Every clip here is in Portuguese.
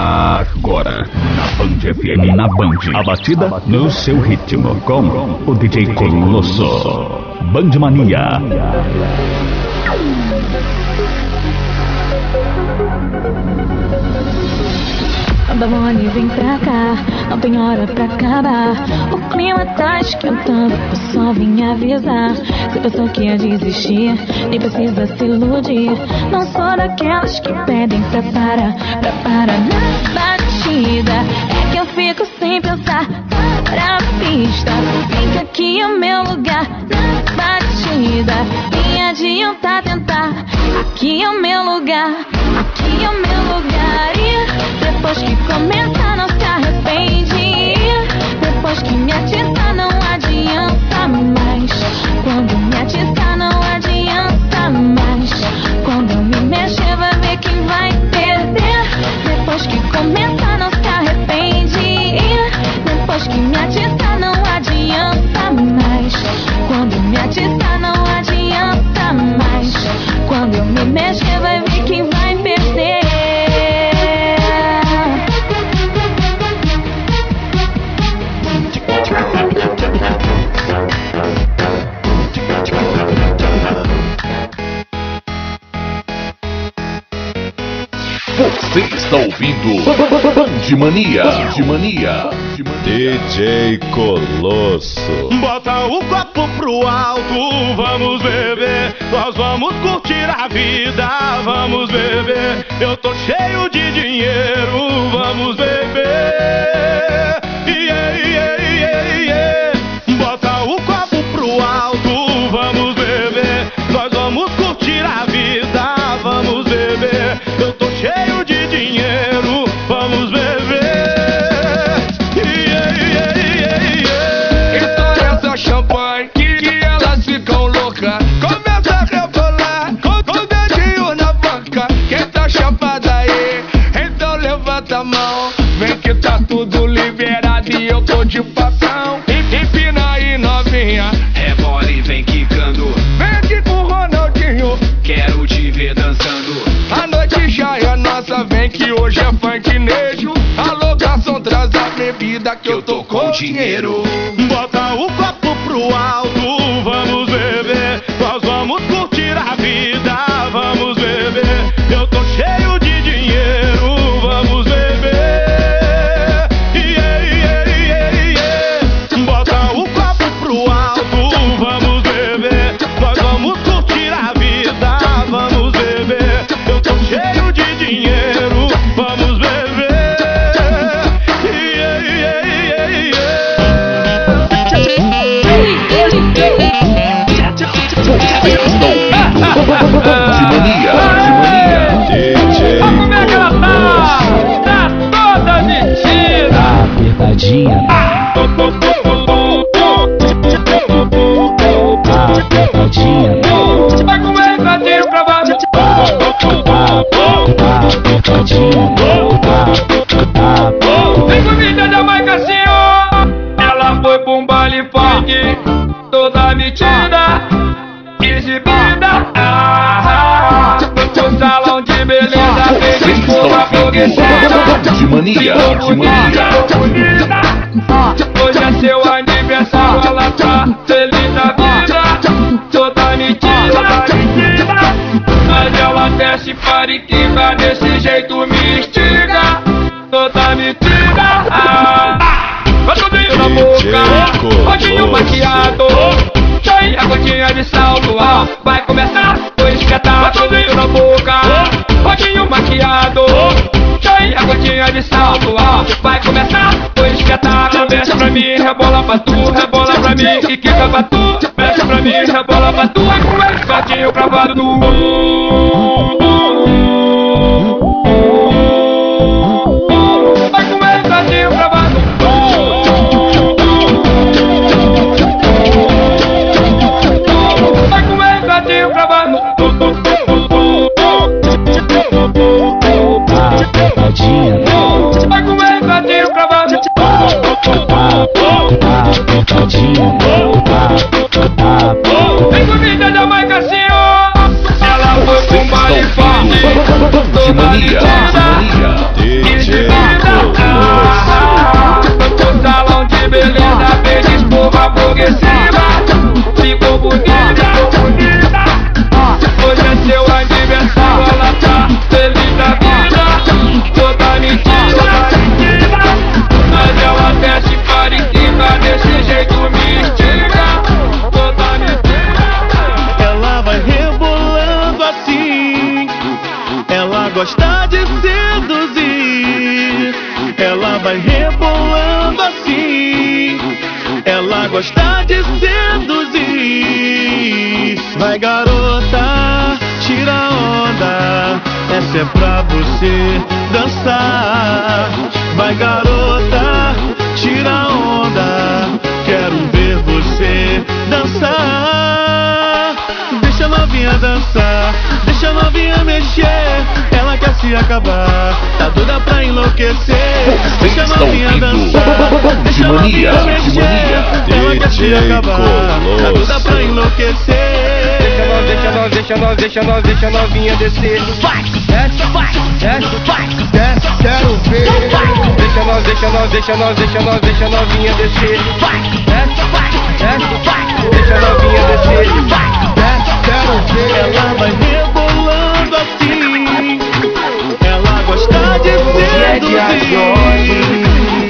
Agora, na Band FM, na Band, a batida no seu ritmo, com o DJ Colosso. Band Mania. Babone, vem pra cá, não tem hora pra acabar. O clima tá esquentando, o sol vem avisar. Se pensou que ia desistir, nem precisa se iludir. Não sou daquelas que pedem pra parar na batida. É que eu fico sem pensar, para a pista. Vem que aqui é o meu lugar, na batida. Nem adianta tentar, aqui é o meu lugar, aqui é o meu lugar. E depois que começa não se arrepende. Depois que me atiça não adianta mais. Quando me atiça não adianta mais. Quando eu me mexer vai ver quem vai perder. Depois que começa não se arrepende. Depois que me atiça não adianta mais. Quando me atiça não adianta mais. Quando eu me mexer vai ver quem vai perder. Você está ouvindo Band Mania. DJ Colosso. Bota o copo pro alto, vamos beber. Nós vamos curtir a vida, vamos beber. Eu tô cheio de dinheiro, vamos beber. Yeah, yeah, yeah, yeah. Bota o copo pro alto, vamos beber. Nós vamos curtir a vida, vamos beber. Eu tô cheio de dinheiro, vamos beber. Yeah, yeah, yeah, yeah. Então essa champanhe que elas ficam loucas. Começa a rebolar com o dedinho na boca. Quem tá chapada aí, então levanta a mão. Vem que tá tudo liberado e eu tô de papão. Empina aí novinha, rebola e vem quicando. vem aqui com o Ronaldinho. Quero te ver dançando. A noite já é nossa, vem que hoje é funknejo. Alô garçom, traz a bebida que eu tô com dinheiro. Bota o copo pro alto, vamos beber. Nós vamos curtir a vida, vamos beber. Eu tô cheio de dinheiro, vamos beber. Yeah, yeah, yeah, yeah. Bota o copo pro alto, vamos beber. Nós vamos curtir a vida, vamos beber. Eu tô cheio de dinheiro, vamos beber. Yeah, yeah, yeah, yeah. Band Mania. DJ Como é que ela tá? Tá toda metida. Apertadinha, apertadinha, Vai comer cantinho pra baixo. apertadinha, Vem comida da mãe Cassinho. Ela foi pra um baile funk, toda metida, exibida. No salão de beleza, fez escova fogueteira. Band Mania. Bonita. Hoje é seu aniversário, ela tá feliz da vida, toda metida. Mas ela desce pariquiva, desse jeito me instiga, toda metida. Com tudinho na boca, rodinho maquiado, sai a gotinha de salto, vai começar o espetáculo. Com tudinho na boca, rodinho maquiado, sai a gotinha de salto, vai começar o espetáculo. Mexe pra mim, rebola pra tu, rebola pra mim e quica pra tu. Mexe pra mim, rebola pra tu, e com esse patinho cravado vai com esse patinho cravado. Vai com esse patinho cravado. apertadinha, Vai com esse patinho cravado. apertadinha, Vem comida da mãe Cassinho. Ela foi vai rebolando assim. Ela gosta de seduzir. Vai garota, tira a onda, essa é pra você dançar. Vai garota, tira a onda, quero ver você dançar. Deixa a novinha dançar, deixa a novinha mexer. Ela quer se acabar, tá doida pra enlouquecer. Deixa a novinha dançar, deixa a novinha mexer. Ela quer se acabar, tá doida pra enlouquecer. Deixa a novinha descer. Vai, desce, Quero ver. deixa a novinha descer. Vai, desce, deixa a novinha descer. Quero ver. Ela vai rebolando assim. Ela gosta de seduzir.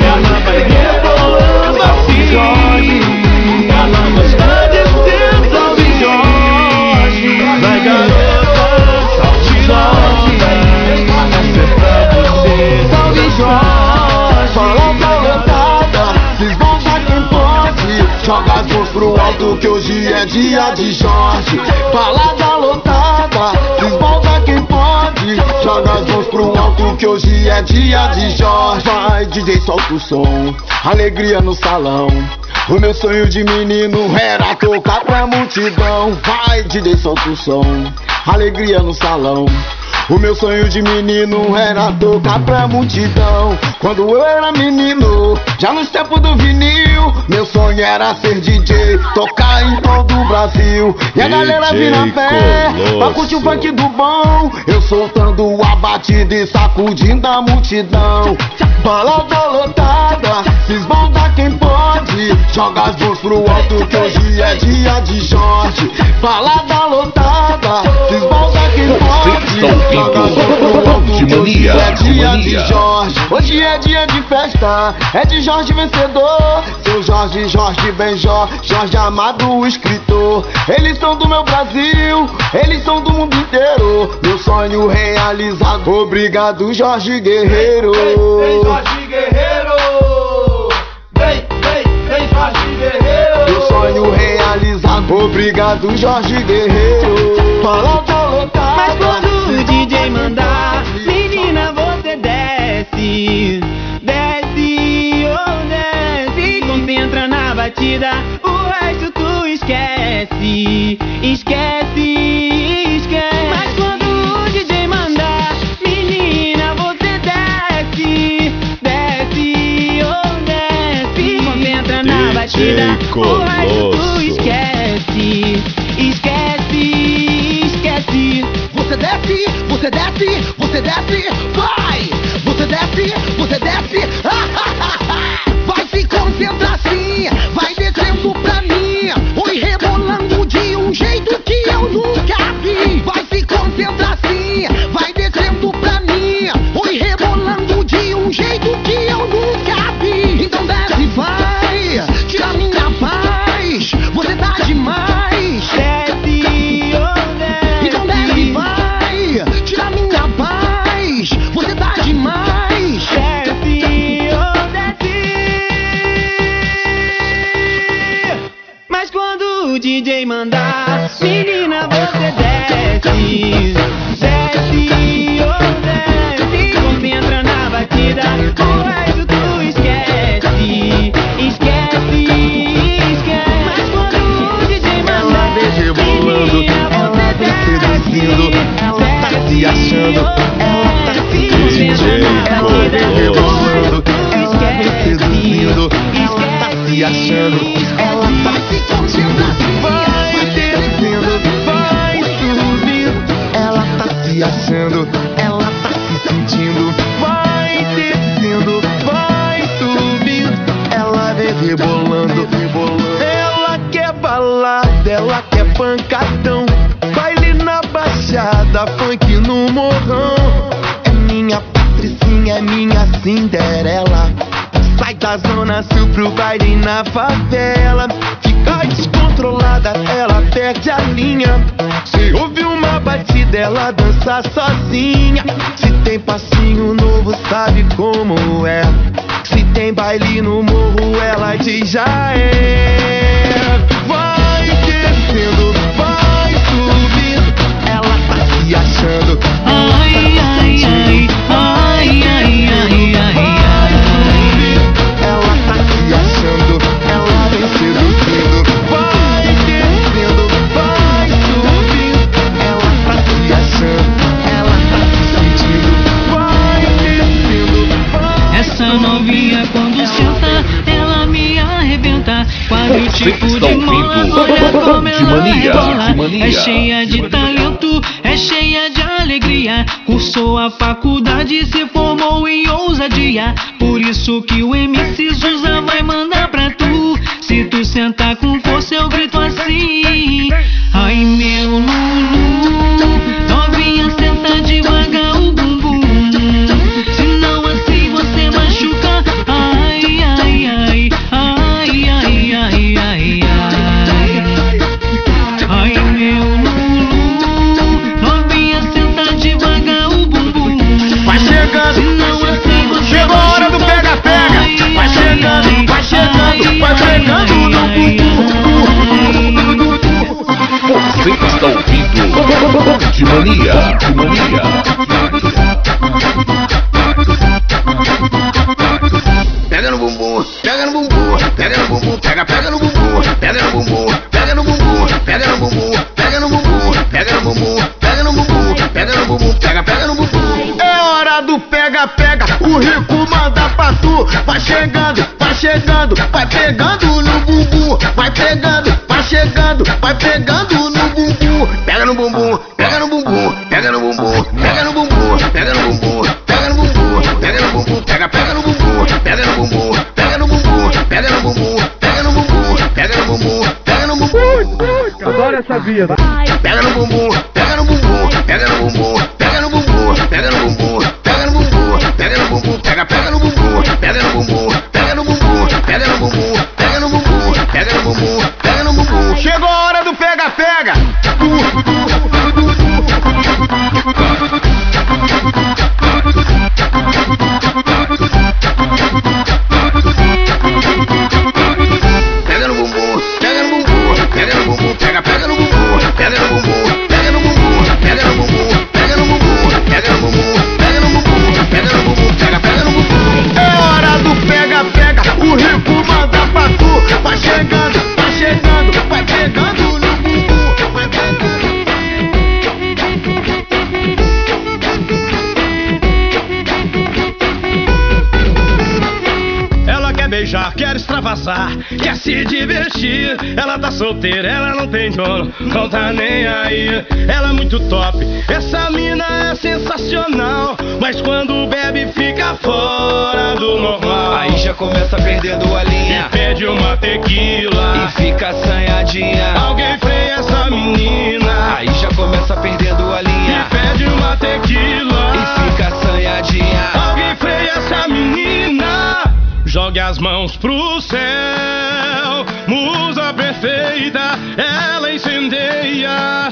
Ela vai rebolando assim. Ela gosta de seduzir. Vai garota, tira a onda, essa é pra você. Salve Jorge, fala pra lotada, desmonta quem pode. Joga as mãos pro alto que hoje é dia de Jorge. Balada lotada, desmonta quem pode. Joga as mãos pro alto que hoje é dia de Jorge. Vai DJ, solta o som, alegria no salão. O meu sonho de menino era tocar pra multidão. Vai DJ, solta o som, alegria no salão. O meu sonho de menino era tocar pra multidão. Quando eu era menino, já nos tempos do vinil, meu sonho era ser DJ, tocar em todo o Brasil. E a galera vir na pé, pra curtir o funk do bom, eu soltando a batida e sacudindo a multidão. Balada lotada, se esbalda quem pode. Joga as mãos pro alto que hoje é dia de Jorge. Balada lotada, se esbalda quem pode. Joga as mãos pro alto que hoje é dia de Jorge. Hoje é dia de festa, é de Jorge vencedor. Seu Jorge, Jorge Benjó, Jorge Amado, o escritor. Eles são do meu Brasil, eles são do mundo inteiro. Meu sonho realizado, obrigado Jorge Guerreiro. Vem Jorge Guerreiro, vem Jorge Guerreiro. Meu sonho realizado, obrigado Jorge Guerreiro. Balada lotada. Mas quando o DJ mandar, menina, você desce, desce, oh desce. Concentra na batida, o resto tu esquece, esquece, esquece. Mas quando o DJ mandar, menina, você desce, desce, oh desce. Concentra na batida, o resto tu esquece, esquece, esquece. Você desce, você desce, você desce, vai! Você desce, você desce, vai se concentrar sim, vai descendo pra mim, oi rebolando de um jeito que eu nunca vi. Vai se concentrar sim, vai descendo pra mim, oi rebolando de um jeito que eu nunca vi. Então desce, vai, tira minha paz, você tá demais. Desce, oh desce. Então desce, vai, tira minha paz, você tá demais. Desce, oh desce. Mas quando o DJ mandar, menina, você desce, desce, oh desce. Concentra na batida, o resto tu esquece, esquece, esquece. Mas quando o DJ mandar, menina, você desce, seduzindo, ela tá se achando, ela tá se DJ rebolando, ela vem seduzindo, ela tá se achando, ela tá se curtindo, vai descendo, vai subindo, ela tá se achando, ela tá se sentindo, vai descendo, vai subindo, ela vem rebolando, rebolando. Ela quer balada, ela quer pancadão, baile na baixada, funk no morrão. É minha patricinha, é minha Cinderela. Sai da zona sul pro baile na favela. Fica descontrolada, ela perde a linha. Se ouve uma batida, ela dança sozinha. Se tem passinho novo, sabe como é. Se tem baile no morro, ela diz já é. Vai descendo, vai subindo, ela tá se achando. Ai, ai, ai, ai, ai, ai, ai, ai. Ela tá se achando, ela vem seduzindo. Vai descendo, vai subindo, ela tá se achando, ela tá se sentindo. Vai descendo, vai. Essa novinha quando senta, ela me arrebenta. Quadro tipo de mola, olha como ela rebola. É cheia de talento, é cheia de alegria. Cursou a faculdade, se formou em ousadia. Por isso que o MC Zusa vai mandar pra tu. Se tu sentar com força eu grito assim: ai meu Lulu, novinha senta devagar o bumbum. Senão assim você machuca. Ai, ai, ai, ai, ai, ai, ai, ai. Ai meu Lulu, novinha senta devagar o bumbum. Vai chegando, senão assim você chegou a hora do pega-pega. Vai chegando, vai chegando, vai chegando no bumbum. Você está ouvindo Band Mania. Pega no bumbum, pega no bumbum, pega no bumbum, pega no bumbum, pega no bumbum, pega no bumbum, pega no bumbum, pega no bumbum, pega no bumbum, pega no bumbum, pega no bumbum, pega no bumbum. É hora do pega-pega, o rico manda pra tu. Vai chegando, vai pegando no bumbum, vai pegando, vai chegando, vai pegando no bumbum. Pega no bumbum, pega no bumbum, pega no bumbum, pega no bumbum, pega no bumbum, pega no bumbum, pega no bumbum, pega no bumbum, pega no bumbum, pega no bumbum, pega no bumbum, pega no bumbum, pega no bumbum, pega no bumbum. Adoro essa vida. Pega no bumbum, pega no bumbum, pega no bumbum, pega no bumbum, pega no bumbum, pega no bumbum, pega no bumbum, pega no bumbum, pega no bumbum, pega no bumbum, pega no bumbum, pega no bumbum, pega no bumbum, pega no bumbum. Chegou a hora do pega-pega. Pega no bumbum, pega no bumbum, pega no bumbum, pega no bumbum, pega no bumbum, pega no bumbum, pega no bumbum, pega no bumbum, pega no bumbum, pega no bumbum, pega no bumbum, pega no bumbum. É hora do pega-pega, o rico manda pra tu. Vai chegando, vai pegando no bumbum, vai pegando. Ela quer beijar, quer extravasar, quer se divertir. Ela tá solteira, ela não tem dono, não tá nem aí. Ela é muito top, essa mina é sensacional. Mas quando bebe fica fora do normal. Aí já começa perdendo a linha e pede uma tequila e fica assanhadinha. Alguém freia essa menina. Aí já começa perdendo a linha e pede uma tequila e fica assanhadinha. Alguém freia essa menina. Jogue as mãos pro céu, musa perfeita, ela incendeia.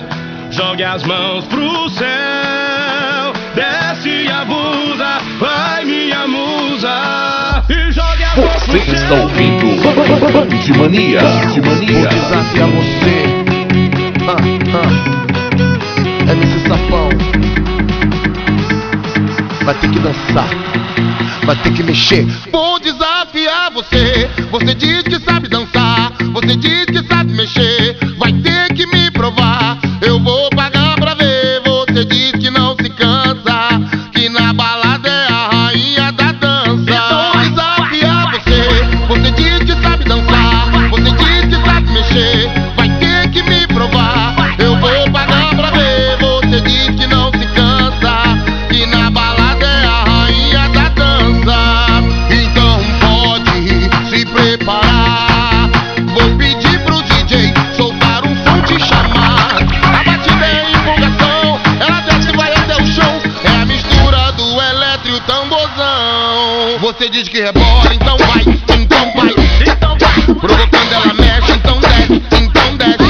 Jogue as mãos pro céu, desce e abusa, vai minha musa. E jogue as mãos pro céu. Você está ouvindo Band Mania. Vou desafiar você. MC Safão. Vai ter que dançar, vai ter que mexer. Vou desafiar você. Você diz que sabe dançar, você diz que sabe mexer. Vai ter que me provar, eu vou pagar pra ver. Você diz que não se cansa, que na balada é a rainha da dança. Vou desafiar você. Você diz que sabe dançar, você diz que sabe mexer. Vai ter que me provar, eu vou pagar pra ver. Você diz que não se cansa, que na balada é a rainha da dança. Então pode se preparar. Vou pedir pro DJ soltar um som te chamar. A batida é empolgação, ela desce e vai até o chão. É a mistura do eletro e o tamborzão. Você diz que rebola, então vai, então vai, então vai. Provocando ela mexe, então desce, então desce.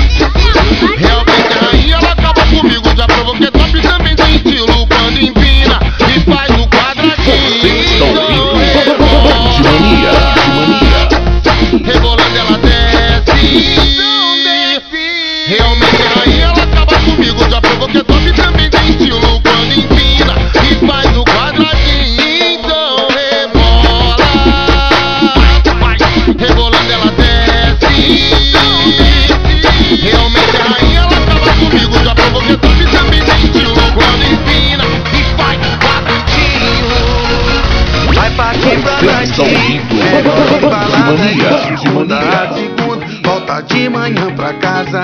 Realmente a rainha ela acaba comigo. Já provoquei top também tem estilo quando empina e faz o quadradinho. Rebolando ela desce. Realmente aí ela acaba comigo. Já provou que é top, também tem estilo quando empina e faz o quadradinho. Então rebola. Rebolando ela desce. Realmente aí ela acaba comigo. Já provou que é top, também tem estilo quando empina e faz o quadradinho. Vai pra quebradinho, melhor embalada, segunda a segunda, volta de manhã pra casa.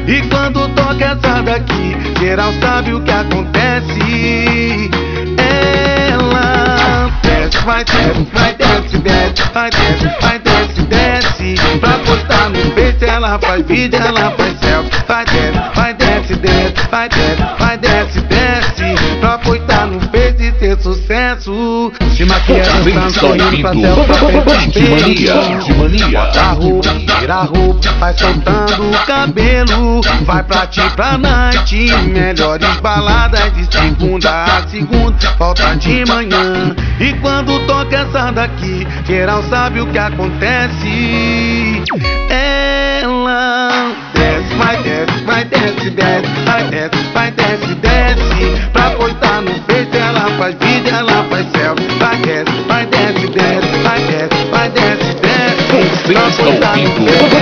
E quando toca essa daqui, geral sabe o que acontece. Ela desce, vai desce, vai desce, desce, vai desce, vai desce, desce. Pra postar no peito ela faz vídeo, ela faz selfie. Vai desce, vai desce, desce, vai desce, vai desce, desce. Pra postar no peito e ter sucesso. Se maquia dançando, sorrindo pra selfie, pra frente do espelho. Bota a roupa, tira a roupa, vai soltando o cabelo. Vai pra ti pra night, melhores baladas de segunda a segunda, volta de manhã. E quando toca essa daqui, geral sabe o que acontece. Ela desce, vai desce, vai desce, desce, vai desce, vai desce, desce. Pra postar no peito ela faz vídeo, ela faz selfie. Vai desce, vai desce, desce, vai desce, vai desce, desce. Pra postar no peito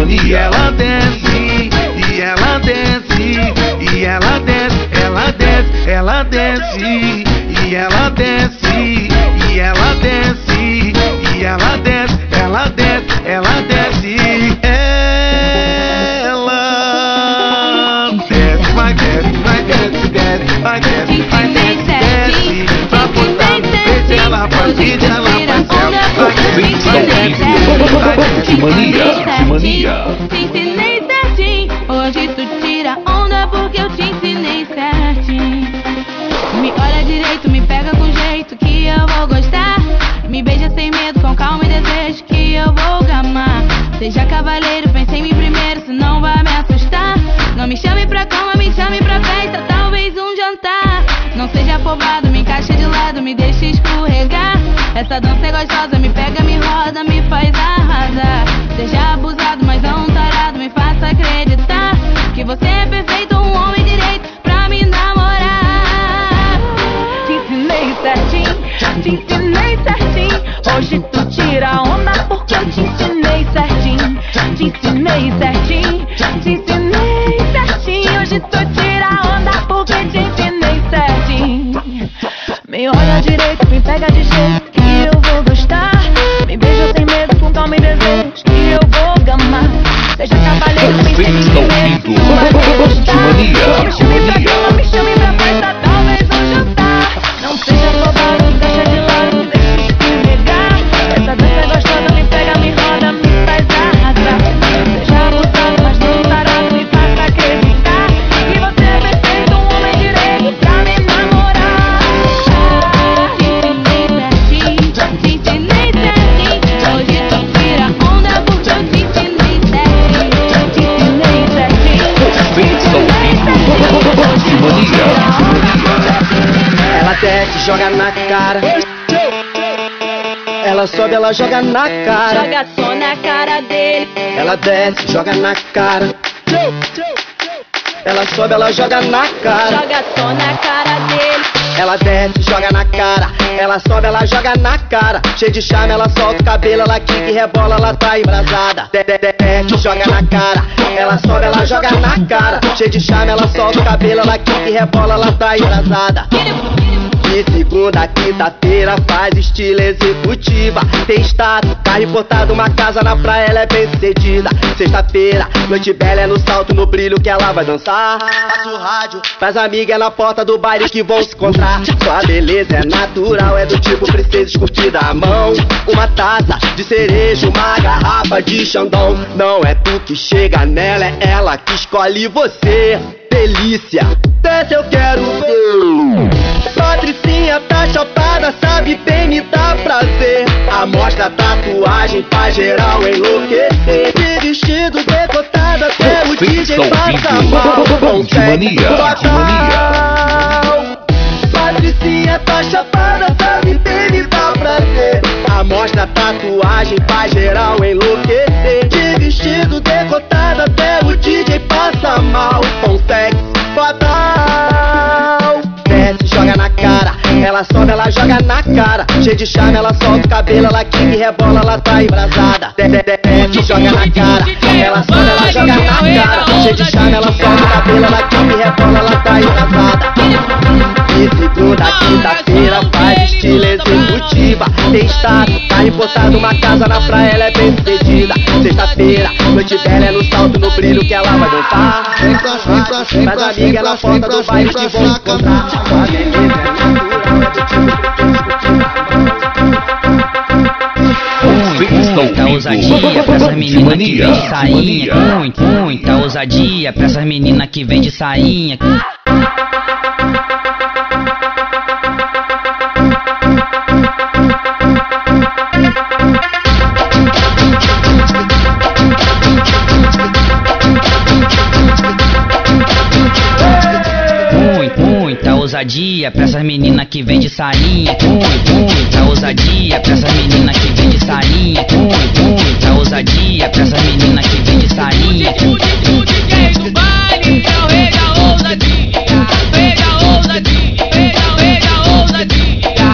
e ela desce, e ela desce, e ela desce, ela desce, ela desce, e ela desce, e ela desce, e ela desce, ela desce, ela desce. Ela desce, vai desce, vai desce, desce, vai desce, vai desce, desce. Pra botar no peito ela faz vídeo, ela faz selfie. Vai desce, vai desce, vai desce. Mania. Te ensinei certinho, hoje tu tira onda porque eu te ensinei certinho. Me olha direito, me pega com jeito que eu vou gostar. Me beija sem medo, com calma e desejo que eu vou gamar. Seja cavaleiro, pense em mim primeiro, senão vai me assustar. Não me chame pra cama, me chame pra festa, talvez um jantar. Não seja afobado, me encaixe de lado, me deixe escorregar. Essa dança é gostosa, me pega, me roda, me faz arrasar. Seja abusado, mas não tarado, me faça acreditar que você é perfeito, um homem direito pra me namorar. Te ensinei certinho, te ensinei certinho. Hoje tu tira onda porque eu te ensinei certinho. Te ensinei certinho, te ensinei certinho. Hoje tu tira onda porque te ensinei certinho. Me olha direito, me pega de jeito que eu vou gostar. Me beija sem medo, com calma e desejo que eu vou gamar. Seja cavaleiro, me chame primeiro, não vai me gostar. Me chame pra cama, me chame pra festa, talvez um jantar. Não seja afobado, me deixa de lado, me deixa escorregar. Essa dança é gostosa, me pega, me roda, me faz arrasar. Seja abusado, mas não tarado, me faça acreditar que você é perfeito, um homem direito pra me namorar. Te ensinei certinho, hoje tu tira onda porque eu te ensinei certinho. Te ensinei certinho, te ensinei certinho. Ela desce, joga na cara. Ela sobe, ela joga na cara. Joga só na cara dele. Ela desce, joga na cara. Ela sobe, ela joga na cara. Joga só na cara dele. Ela desce, joga na cara. Ela sobe, ela joga na cara. Cheio de charme, ela solta o cabelo. Ela quica e rebola, ela tá embrasada. Desce, joga na cara. Ela sobe, ela joga na cara. Cheio de charme, ela solta o cabelo. Ela quica e rebola, ela tá embrasada. De segunda a quinta-feira faz estilo executiva. Tem status, tá reportado uma casa na praia, ela é bem sucedida. Sexta-feira, noite bela é no salto, no brilho que ela vai dançar. Passa o rádio, faz amiga é na porta do baile que vão se encontrar. Sua beleza é natural, é do tipo princesa esculpida à mão. Uma taça de cereja, uma garrafa de Xandão. Não é tu que chega nela, é ela que escolhe você. Delícia, desce eu quero ver. Patricinha tá chapada, sabe bem me dá prazer. A mostra tatuagem faz geral enlouquecer. De vestido decotado até o DJ passa mal. Consegue total. Patricinha tá chapada, sabe bem me dá prazer. malandragem faz geral enlouquecer. De vestido decotado até o DJ passa mal. Com sexo fatal. Desce, joga na cara, ela sobe, ela joga na cara. Cheia de charme, ela solta o cabelo, ela quica e rebola, ela tá embrasada. Desce, joga na cara, ela sobe, ela joga na cara. Cheia de charme, ela solta o cabelo, ela quica e rebola, ela tá embrasada. De segunda a quinta-feira faz estilo executiva. Tem status, tá importado uma casa na praia, ela é bem sucedida. Sexta-feira, noite bela é no salto, no brilho que ela vai dançar. Mas a amiga é na porta do baile que vão encontrar. A beleza é Muita ousadia pra essas meninas que vem de sainha. Muita ousadia pra essas meninas que vem de sainha. Muita ousadia pra essas meninas que vem de sainha. Muita ousadia pra essas meninas que vem de sainha. Muita ousadia pra essas meninas que vem de sainha. O DJ do baile é o rei da ousadia. Rei da ousadia, rei da ousadia.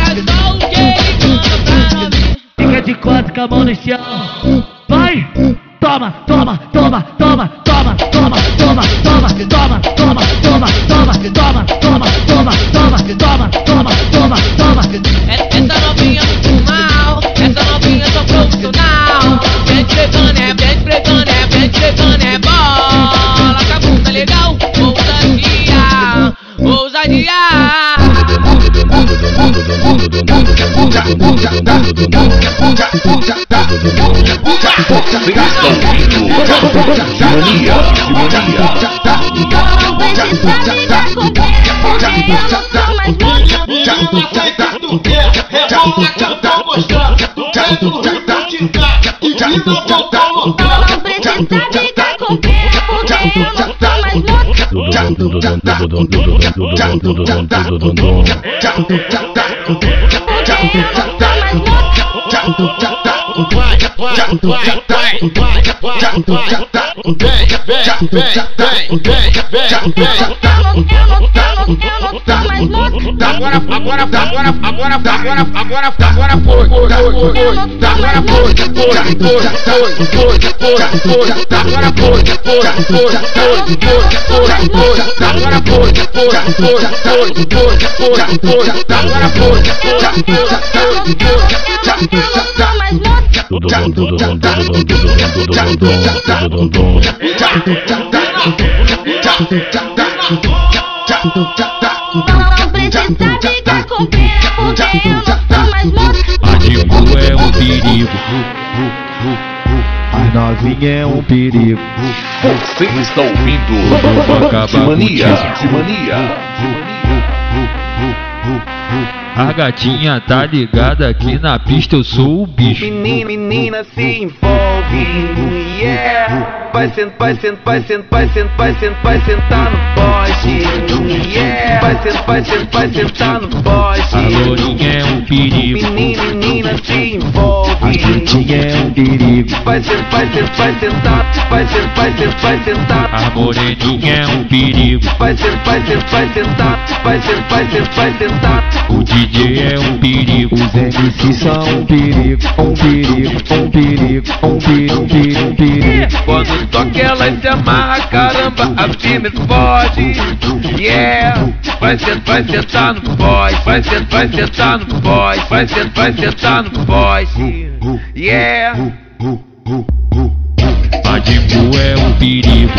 Olha só o que ele manda pra nós. Fica de quatro com a mão no chão. Vai! Toma, toma, toma, toma, toma, toma, toma, toma, toma, toma, toma, toma, toma, toma, toma, toma, toma, toma, toma, toma. Essa novinha muito mal, essa novinha só profissional. Vem pegando é bola. Com a bunda legal, ousadia. Adibu é um perigo. A novinha é um perigo. Você está ouvindo Vou acabar Mania. A gatinha tá ligada aqui na pista, eu sou o bicho. Menina se envolve, yeah. Vai sentar no poste, yeah. Vai sentar no poste. A lourinha é um perigo. Menina se envolve. A gatinha é um perigo. Vai sentar. A moreninha é um perigo. Vai sentar. O DJ é um perigo. Os MCs são um perigo. Quando toca ela se amarra, caramba, a firme pode. Yeah, vai sentar no boy, vai sentar no boy, vai sentar no boy. Yeah. Adibu é um perigo.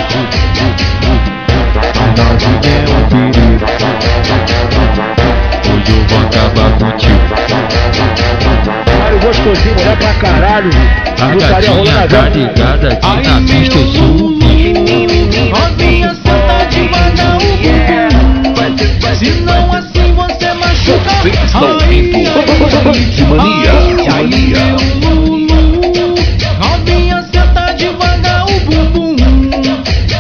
A novinha é um perigo. Hoje eu vou acabar contigo. Caralho, gostosinho, mulher pra caralho. A gatinha tá ligada aqui na pista, eu sou o bicho. Novinha, senta devagar o bumbum. Se não assim você machuca. Você está ouvindo Mania. Novinha, senta devagar o bumbum.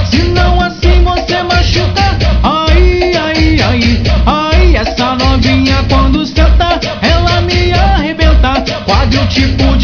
Se não assim você machuca. Ai, essa novinha quando senta, ela me arrebenta. Quadro tipo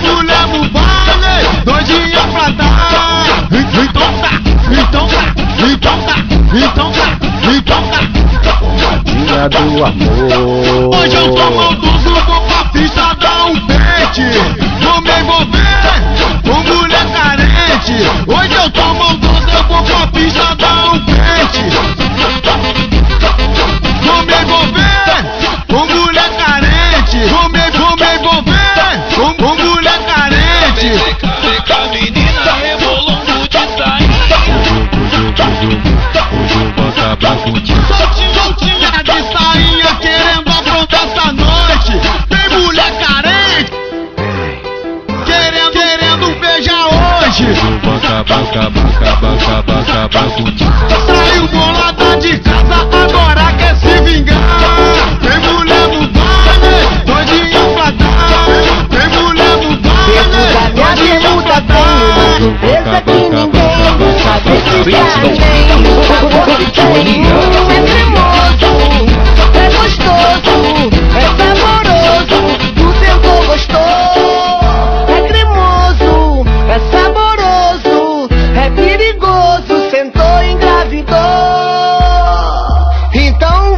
mulher no baile, doidinha pra dar. Então tá, então tá, então tá, então tá, então tá. Dia do amor. Hoje eu tô maldoso, vou pra pista dar um pente. Vou me envolver com mulher carente. Hoje eu tô maldoso, eu vou pra pista dar um pente. Vou me envolver com mulher carente. Vou me envolver com mulher carente. Vem cá, menina, rebolando de sainha. Hoje eu vou acabar contigo. Soltinha de sainha querendo aprontar essa noite. Tem mulher carente querendo beijar hoje. Hoje eu vou acabar contigo. Saiu bolada de casa, agora quer se vingar. Tem mulher no baile, doidinha pra dar. Tem mulher no baile, doidinha pra dar. Surpresa que ninguém sabe explicar. É cremoso, é gostoso, é saboroso. Tu sentou, gostou. É cremoso, é saboroso, é perigoso. Sentou, engravidou. Então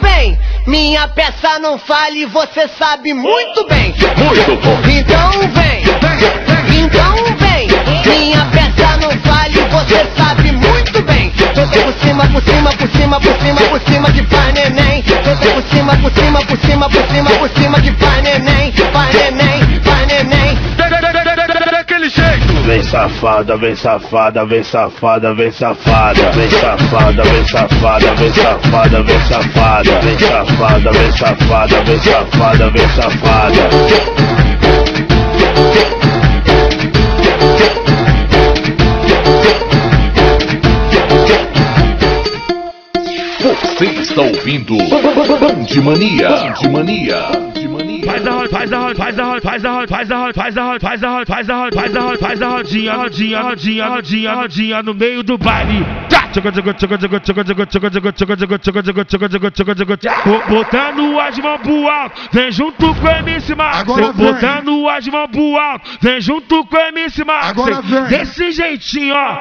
vem, minha peça não fale, você sabe muito bem. Muito bom. Então vem, minha peça não fale, você sabe muito bem. Senta por cima, por cima, por cima, por cima, por cima que faz neném. Senta por cima, por cima, por cima, por cima, por cima que faz neném, faz neném, faz neném. Daquele jeito. Vem safada, vem safada, vem safada, vem safada. Vem safada, vem safada, vem safada, vem safada. Vem safada, vem safada, vem safada, vem safada. Você está ouvindo Band Mania. Band Mania. Faz a rodinha no meio do baile. Botando as mãos pro alto, vem junto com o MC Max. Botando as mãos pro alto, vem junto com o MC Max. Desse jeitinho, ó.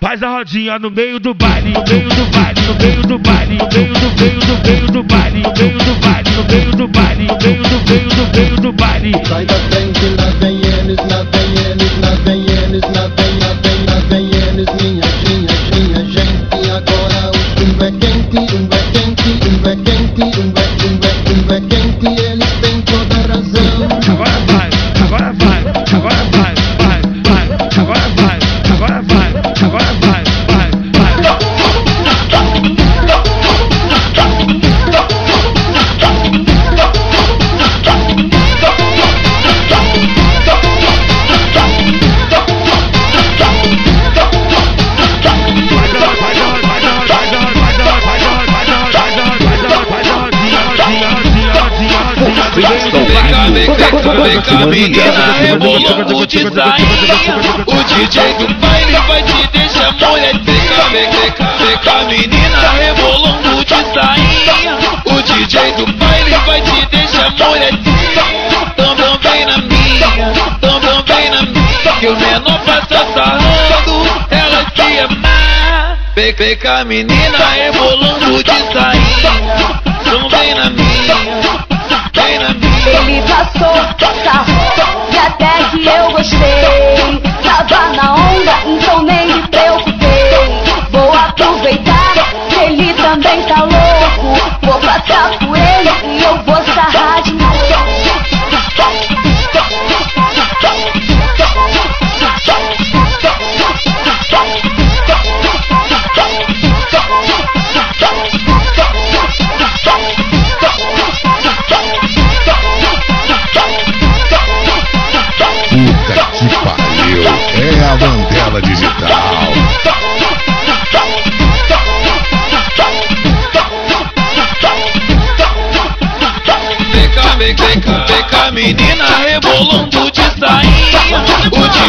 Faz a rodinha no meio do baile, no meio do baile, no meio do baile, no meio do baile, no meio do baile, no meio do baile, no meio do baile, no meio do baile. Sai da frente, lá vem eles, lá vem eles, lá vem eles, lá vem eles, minha gente. Agora o chumbo é quente, chumbo é quente, chumbo é quente, chumbo é quente, eles têm toda a razão. Agora vai, agora vai, agora vai, vai, vai, agora vai, agora vai, agora vai, vai, vai. Vem cá, menina, rebolando de sainha. O DJ do baile vai te deixar molhadinha. Vem cá, menina, rebolando de sainha. O DJ do baile vai te deixar molhadinha. Também na minha, também na minha. Que o menor passa sarrando, ela se amar. Vem cá, menina, rebolando de sainha. Também na minha, bem na minha. Ele passou, e até que eu gostei. Tava na onda, então nem me preocupei. Vou aproveitar, ele também tá louco. Vou passar por ele e eu vou sarrar de novo. É a Mandela Digital. Vem cá, menina, rebolando de sainha. O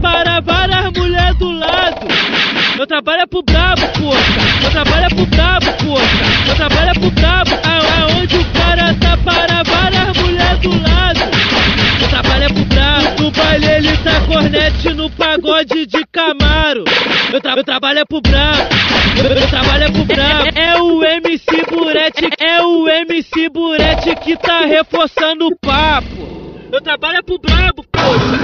para várias mulheres do lado. Meu trabalho é pro brabo, poxa. Meu trabalho é pro brabo, poxa. Meu trabalho é pro brabo, aonde o cara tá para várias mulheres do lado. Meu trabalho é pro brabo, no baile ele tá cornete, no pagode de Camaro. Meu trabalho é pro brabo, meu trabalho é pro brabo. É o MC Burete, é o MC Burete que tá reforçando o papo. Meu trabalho é pro brabo, poxa.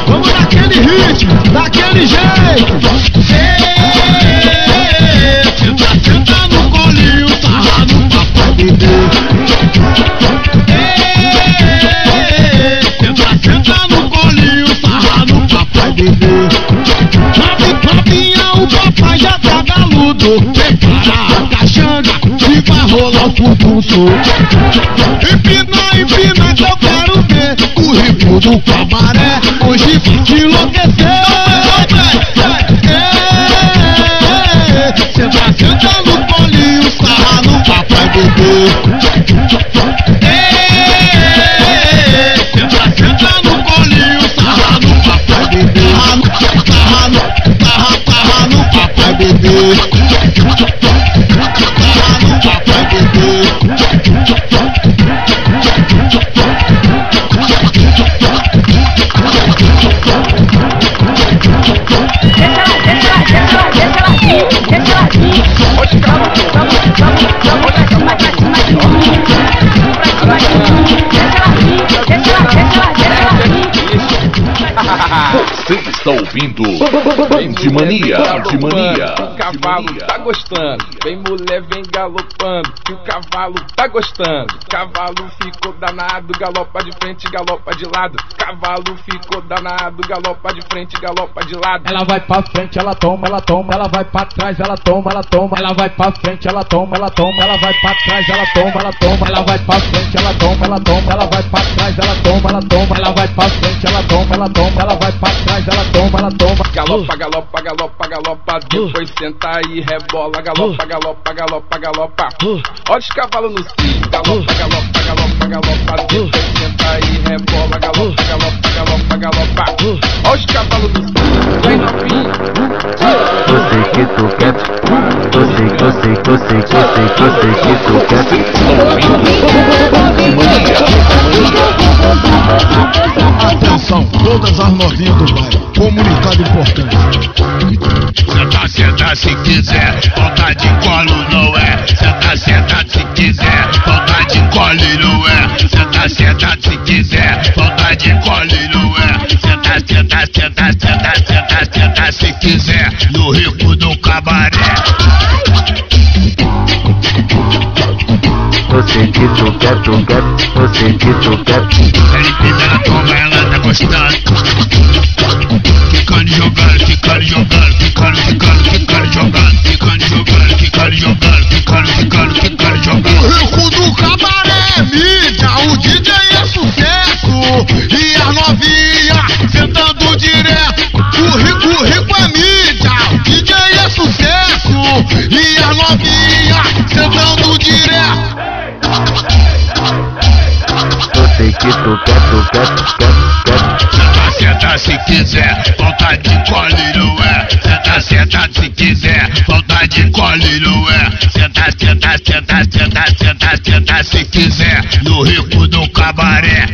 Vamos naquele ritmo, daquele jeito. Senta no colinho, sarra no papai bebê. Senta no colinho, sarra no papai bebê. Papinha, o papai já tá galudo. Prepara a caixanga e vai rolar o pulso. Empina que eu quero ver o ritmo do cabaré. Hoje vai te enlouquecer. Senta no colinho, sarra no papai bebê. Senta no colinho, sarra no papai bebê. Sarra no papai bebê. Sarra no papai bebê. Você está ouvindo Band Mania. O cavalo tá gostando, vem mulher, vem galopando. Que o cavalo tá gostando. Cavalo ficou danado, galopa de frente, galopa de lado. Cavalo ficou danado, galopa de frente, galopa de lado. Ela vai pra frente, ela toma, ela toma. Ela vai pra trás, ela toma, ela toma. Ela vai pra frente, ela toma, ela toma. Ela vai pra trás, ela toma, ela toma. Ela vai pra frente, ela toma, ela toma. Ela vai pra trás, ela toma, ela toma. Ela vai pra frente, ela toma, ela toma. Ela vai pra trás, ela toma, ela toma. Galopa, galopa, galopa, galopa. Depois senta e rebola. Galopa, galopa, galopa, galopa. Olha os cavalos no cio. Galopa, galopa, galopa, galopa. Depois senta e rebola. Galopa, galopa, galopa, galopa. Olha os cavalos no cio. Vem novinho. Eu sei que tu quer. Eu sei que tu quer. Atenção, todas as novinhas do bairro. Comunicado importante. Senta se quiser, falta de colo não é. Senta se quiser, falta de colo não é. Senta se quiser, falta de colo não é. Senta se quiser, no rico do cabaré. Eu sei que tu quer, eu sei que tu quer. Ela toma, ela tá gostando. Ficando jogando, ficando jogando, ficando jogando, ficando jogando, ficando jogando, ficando jogando. O rico do cabaré é mídia, o DJ é sucesso. E as novinhas sentando direto. O rico é mídia, o DJ é sucesso. E as novinhas sentando direto. Eu sei que tu quer. Senta se quiser, falta de cole não é. Senta se quiser, falta de cole não é. Senta se quiser, no rico do cabaré.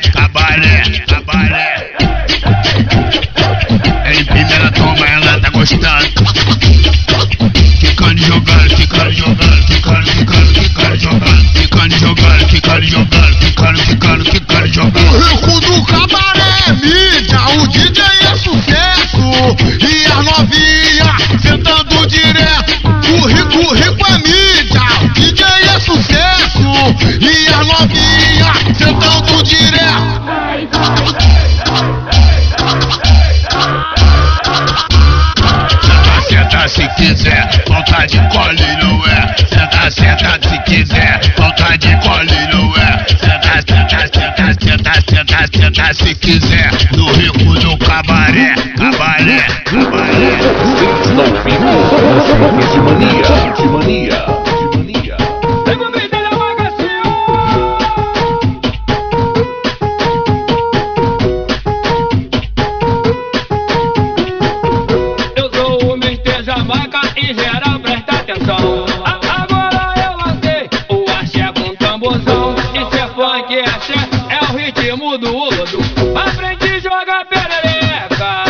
Em primeira toma ela tá gostando. Ficando jogando, ficando jogando, ficando jogando, ficando jogando, ficando jogando. O rico do cabaré é mídia, o DJ é sucesso. E as novinhas sentando direto. O rico é mídia, o DJ é sucesso. E as novinhas sentando direto. Senta se quiser, falta de cole não é. Senta se quiser, falta de cole não é. senta se quiser, no rico do cabaré, cabaré, cabaré. Está ouvindo Band Mania. Eu sou o Mr. Jamaica e geral presta atenção. Agora eu lancei o axé com tamborzão. Isso é funk, axé, é o ritmo do Olodum. Pra frente joga perereca,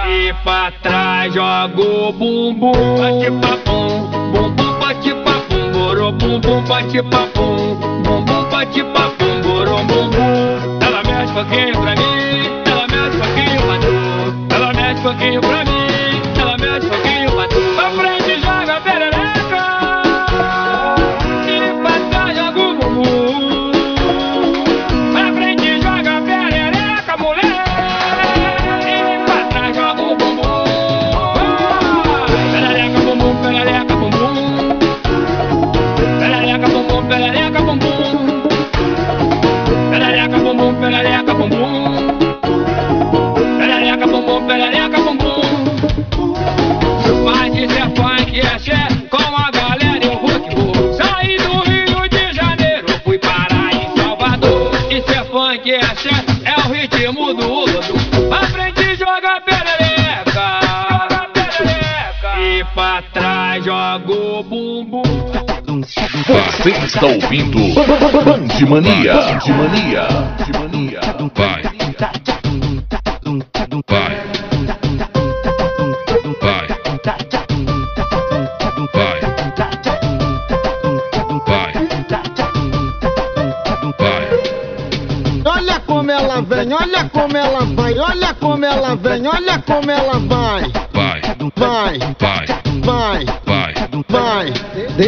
e pra trás joga o bumbum. Bate papum, bumbum bate papum, borô bumbum bate papum, bumbum bate papum, borô bumbum. Ela mexe pouquinho pra mim, ela mexe pouquinho pra tu. Ela mexe pouquinho pra mim, ela mexe pouquinho pra tu. Pra frente joga perereca, e pra trás joga o bumbum. Pra frente joga perereca, mulher, e pra trás joga o bumbum. Perereca, bumbum, perereca, bumbum. Perereca, bumbum, perereca, bumbum. Perereca, bumbum, perereca, bumbum. Perereca, bumbum, perereca, bumbum. Mas isso é funk, é axé, com a galera eu vou que vou. Saí do Rio de Janeiro, fui parar em Salvador. Isso é funk, é axé, é o ritmo do Olodum. Pra frente joga perereca, e pra trás joga o bumbum. Você está ouvindo Band Mania. Vai. Vai. Vai. Vai. Vai. Vai. Olha como ela vem, olha como ela vai, olha como ela vem, olha como ela vai. Vai. Vai, Vai. vai, Vai. vai.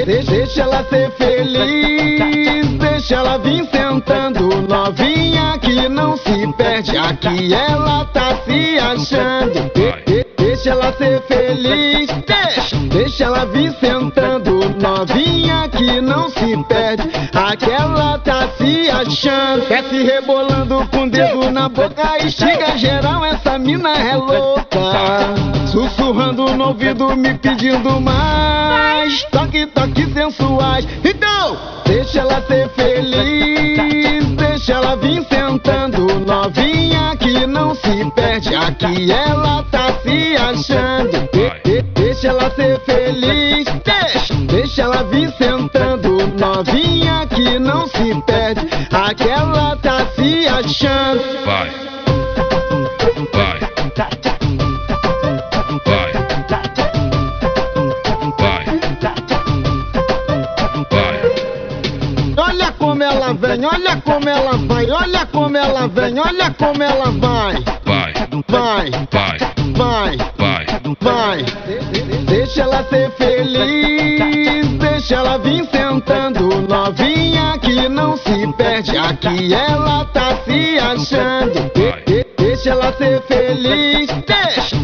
Deixa ela ser feliz, deixa ela vir sentando. Novinha que não se perde, aqui ela tá se achando. Deixa ela ser feliz, deixa ela vir sentando. Novinha que não se perde, aquela tá se achando. Desce rebolando com o dedo na boca, estiga geral, essa mina é louca. Sussurrando no ouvido, me pedindo mais. Toque, toque sensuais. Então, deixa ela ser feliz, deixa ela vir sentando. Novinha que não se perde, aqui ela tá se achando. Deixa ela ser feliz, deixa ela vir sentando. Novinha que não se perde, aquela tá se achando. Vai. Vai. Vai. Vai. Vai. Olha como ela vem, olha como ela vai, olha como ela vem, olha como ela vai. Vai. Vai, Vai. vai, Vai. vai. Deixa ela ser feliz, deixa ela vir sentando. Novinha que não se perde, aqui ela tá se achando. Deixa ela ser feliz,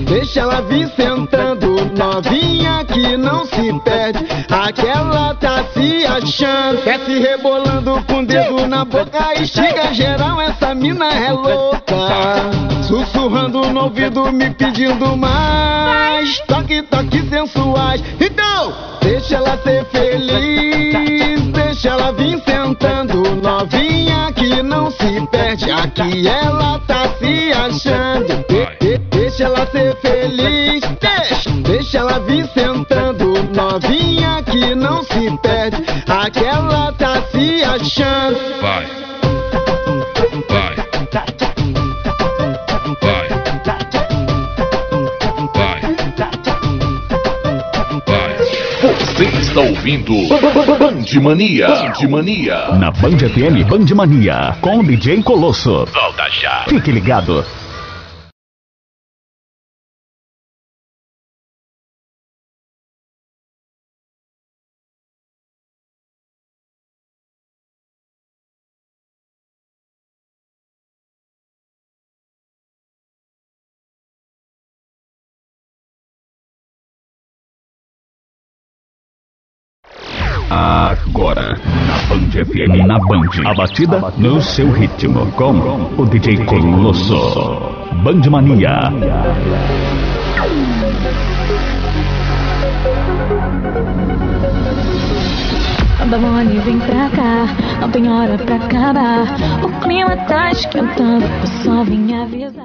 deixa ela vir sentando. Novinha que não se perde, aquela tá se achando. Desce rebolando com o dedo na boca, estiga geral, essa mina é louca. Sussurrando no ouvido, me pedindo mais. Toque, toque sensuais. Então, deixa ela ser feliz, deixa ela vir sentando. Novinha que não se perde, aqui ela tá se achando. Deixa ela ser feliz, deixa ela vir sentando. Novinha que não se perde, aquela tá se achando. Vai. Vai. Vai. Vai. Vai. Você está ouvindo Band Mania. Na Band FM Band Mania, com o DJ Colosso. Volta já. Fique ligado. Agora, na Band FM, na Band, a batida no seu ritmo, com o DJ Colosso. Band Mania. Babone, vem pra cá, não tem hora pra acabar. O clima tá esquentando, eu só vim avisar.